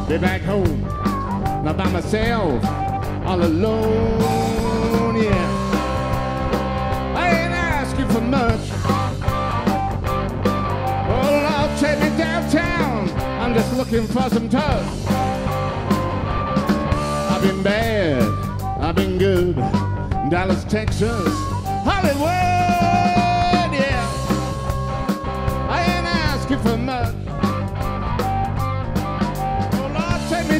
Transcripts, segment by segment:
Be back home, not by myself, all alone, yeah. I ain't asking for much. Oh, Lord, take me downtown. I'm just looking for some touch. I've been bad, I've been good. Dallas, Texas, Hollywood, yeah. I ain't asking for much.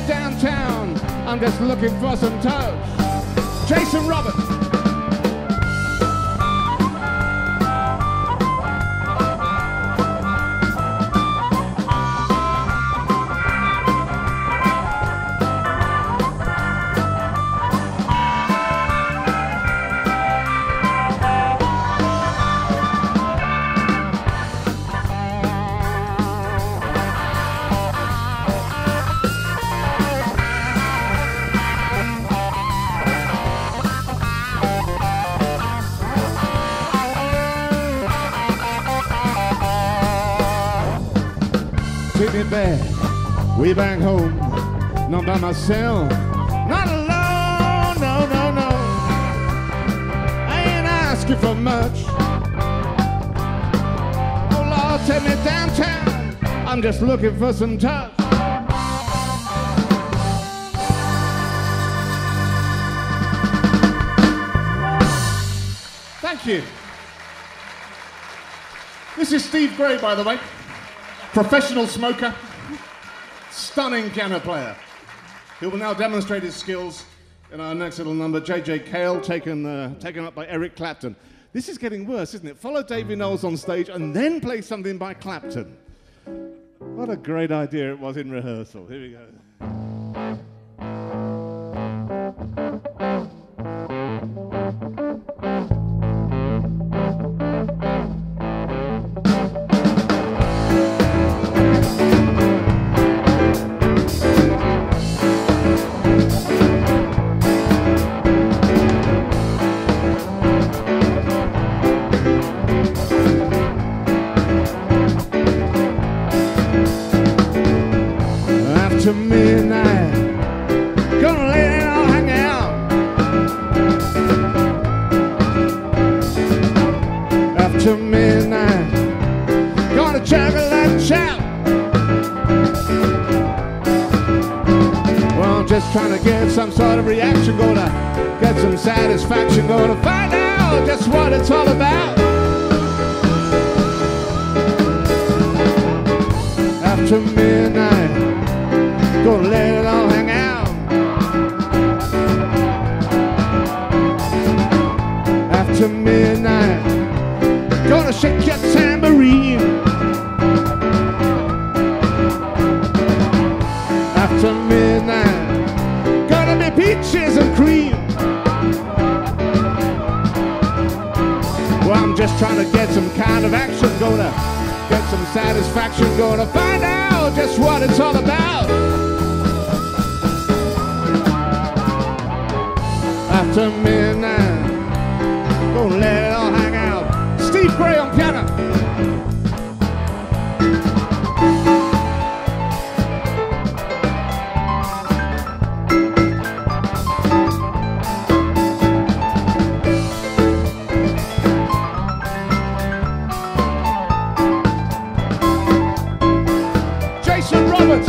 Downtown, I'm just looking for some touch. Jason Roberts. Take me back, way back home, not by myself, not alone, no, no, no. I ain't asking for much. Oh Lord, take me downtown, I'm just looking for some touch. Thank you. This is Steve Gray, by the way. Professional smoker, stunning piano player, who will now demonstrate his skills in our next little number, J.J. Cale, taken up by Eric Clapton. This is getting worse, isn't it? Follow Davy Knowles on stage and then play something by Clapton. What a great idea it was in rehearsal. Here we go. After midnight, gonna let it all hang out. After midnight, gonna juggle and shout. Well, I'm just trying to get some sort of reaction, gonna get some satisfaction, gonna find out just what it's all about. After midnight, gonna let it all hang out. After midnight, gonna shake your tambourine. After midnight, gonna be peaches and cream. Well, I'm just trying to get some kind of action, gonna get some satisfaction, gonna find out just what it's all about. After midnight, gonna let it all hang out. Steve Gray on piano. Jason Roberts.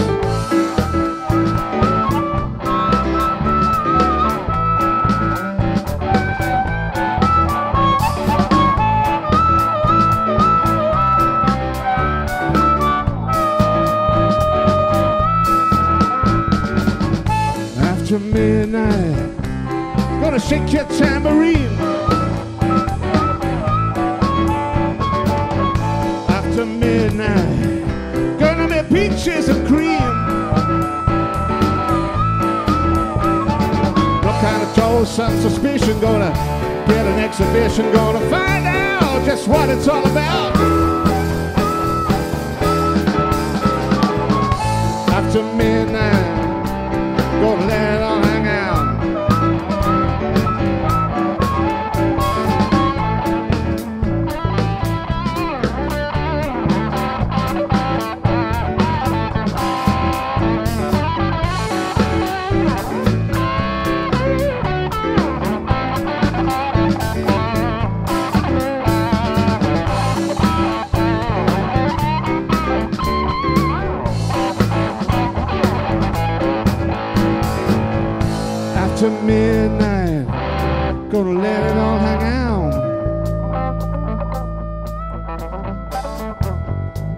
After midnight, gonna shake your tambourine. After midnight, gonna be peaches and cream. No kind of toll, some suspicion, gonna get an exhibition, gonna find out just what it's all about. After midnight, gonna let it all After midnight, gonna let it all hang out.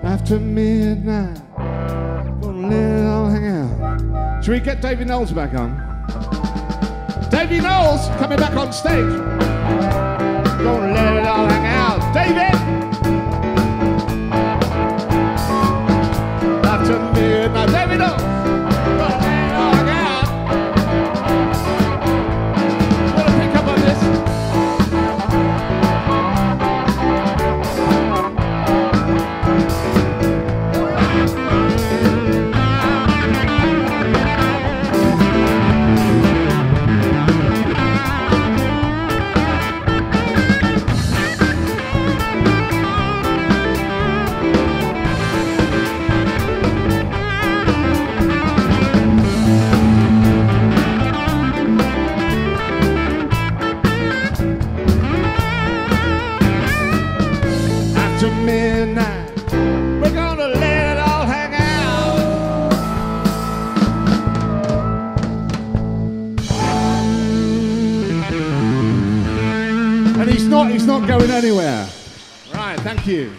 After midnight, gonna let it all hang out. Should we get Davy Knowles back on? Davy Knowles coming back on stage. Gonna let it all hang out. David! After midnight, Davy Knowles. Gonna let it all hang out. Wanna pick up on this? Midnight, we're gonna let it all hang out. And he's not going anywhere. Right, thank you.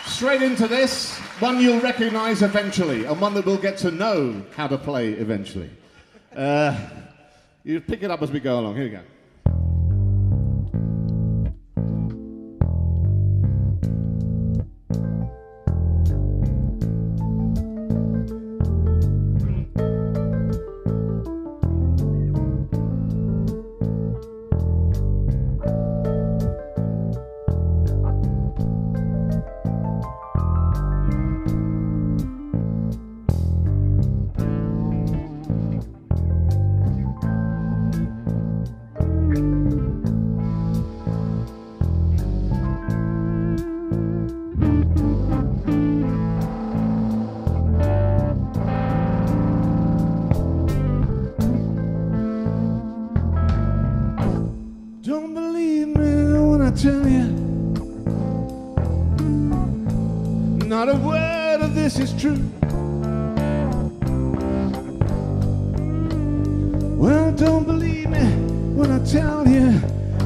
Straight into this, one you'll recognize eventually, and one that we'll get to know how to play eventually. You pick it up as we go along. Here we go. Don't believe me when I tell you, not a word of this is true. Well, don't believe me when I tell you,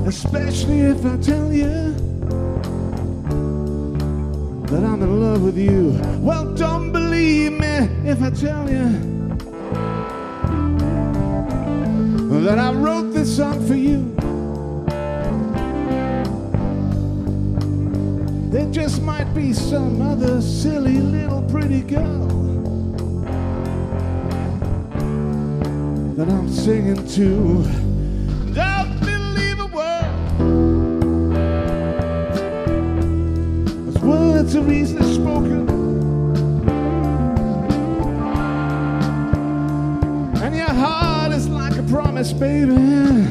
especially if I tell you that I'm in love with you. Well, don't believe me if I tell you that I wrote this song for you. There just might be some other silly little pretty girl that I'm singing to. Don't believe a word, 'cause words are easily spoken, and your heart is like a promise, baby.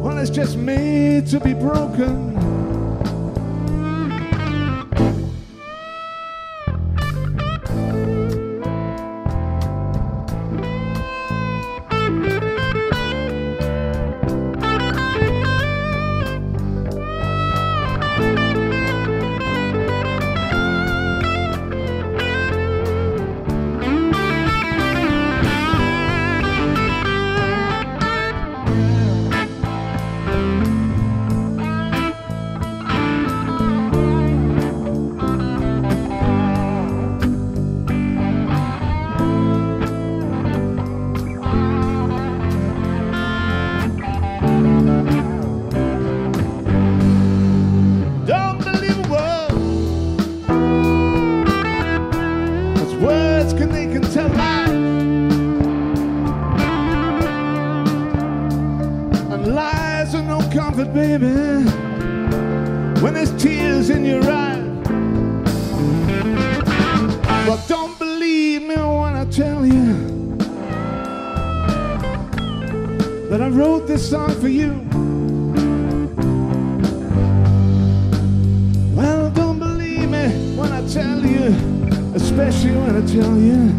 Well, it's just made to be broken. Baby, when there's tears in your eyes. But don't believe me when I tell you that I wrote this song for you. Well, don't believe me when I tell you, especially when I tell you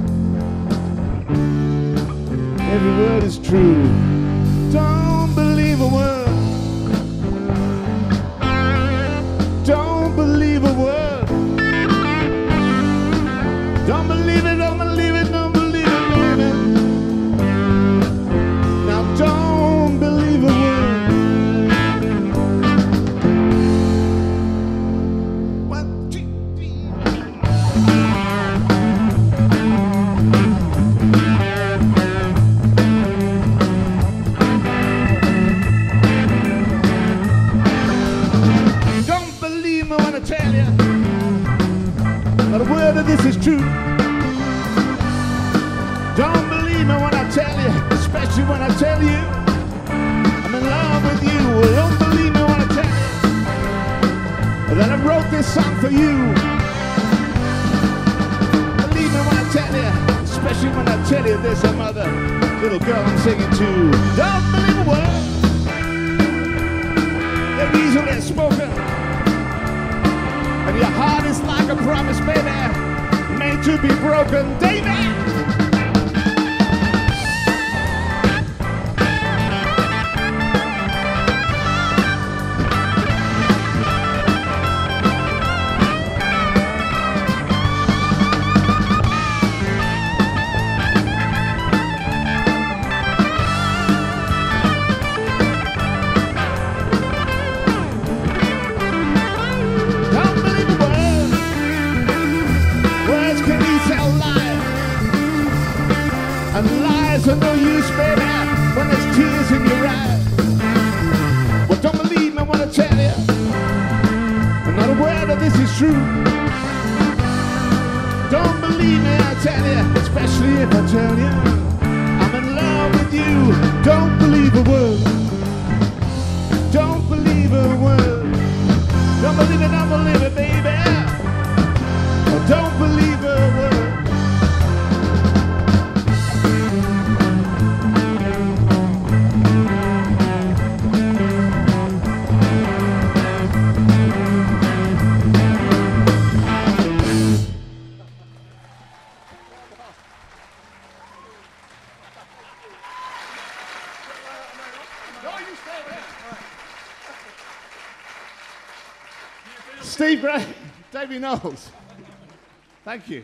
every word is true. Don't believe a word. Don't believe a word. Don't believe it, don't believe it, don't believe it, believe it. especially when I tell you I'm in love with you. Well, don't believe me when I tell you that I wrote this song for you. Believe me when I tell you, especially when I tell you there's some other little girl I'm singing to. Don't believe a word, they're easily spoken, and your heart is like a promise, baby, made to be broken. Davy! And lies are no use, baby, when there's tears in your eyes. Well, don't believe me when I tell you I'm not aware that this is true. Don't believe me, I tell you, especially if I tell you I'm in love with you. Don't believe a word. Don't believe a word. Don't believe it, baby. Oh, don't believe a word. Steve Gray, Davy Knowles. Thank you.